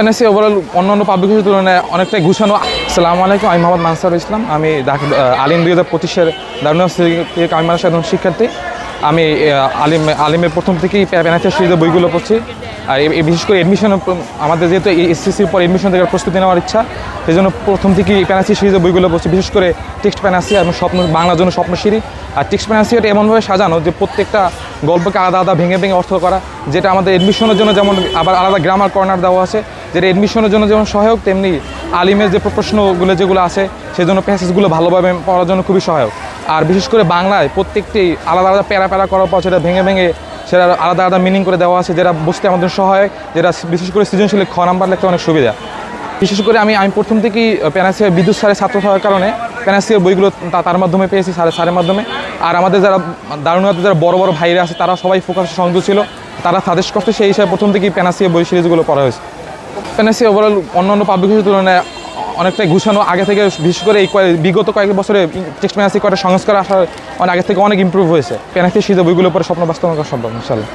NSC overall অন্যান্য পাবলিকেশনের তুলনায় অনেকটাই গুছানো। আসসালামু আলাইকুম, আমি মোহাম্মদ মানসার ইসলাম। আমি আলিম 2025-এর দারুণ থেকে আমি মানুষের একজন শিক্ষার্থী। আমি আলিমের প্রথম থেকেই প্যানাথিয়া সিরিজের বইগুলো পড়ছি। আর বিশেষ করে এডমিশন, আমাদের যেহেতু এসএসসির পর এডমিশন থেকে প্রস্তুতি নেওয়ার ইচ্ছা, সেই জন্য প্রথম থেকেই প্যানাথিয়া সিরিজের বইগুলো পড়ছি। বিশেষ করে টেক্সট প্যানাথিয়া এবং বাংলার জন্য স্বপ্নশিরি। আর টেক্সট প্যানাথিয়াটা এমনভাবে সাজানো যে প্রত্যেকটা গল্পকে আলাদা আলাদা ভেঙে ভেঙে অর্থ করা, যেটা আমাদের এডমিশনের জন্য যেমন আবার আলাদা গ্রামার কর্নার দেওয়া আছে, যেটা এডমিশনের জন্য যেমন সহায়ক, তেমনি আলিমের যে প্রশ্নগুলো যেগুলো আছে সেই জন্য প্যাসেজগুলো ভালোভাবে পড়ার জন্য খুবই সহায়ক। আর বিশেষ করে বাংলায় প্রত্যেকটি আলাদা আলাদা প্যারা করার পর সেটা ভেঙে ভেঙে সেটা আলাদা আলাদা মিনিং করে দেওয়া আছে, যেটা বুঝতে আমাদের সহায়ক, যেটা বিশেষ করে সৃজনশীল খ নাম্বার লিখতে অনেক সুবিধা। বিশেষ করে আমি প্রথম থেকেই প্যানাথিয়ার বিদ্যুৎ স্যারের ছাত্র থাকার কারণে প্যানাথিয়ার বইগুলো তার মাধ্যমে পেয়েছি, স্যারের মাধ্যমে। আর আমাদের যারা দারুণাতে যারা বড় বড় ভাইরা আছে তারা সবাই ফোকাসে সংযুক্ত ছিল, তারা সাজেস্ট করতে, সেই হিসাবে প্রথম থেকেই প্যানাথিয়া বই সিরিজগুলো পড়া হয়েছে। প্যানাথিয়া ওভারঅল অন্যান্য পাবলিকেশনের তুলনায় অনেকটাই গুছানো। আগে থেকে বিশেষ করে এই বিগত কয়েক বছরে টেক্সট প্যানাথিয়া করার সংস্কার আসার আগে থেকে অনেক ইমপ্রুভ হয়েছে। প্যানাথিয়া সিরিজের বইগুলো পরে স্বপ্ন বাস্তবায়ন করা সম্ভব ইনশাআল্লাহ।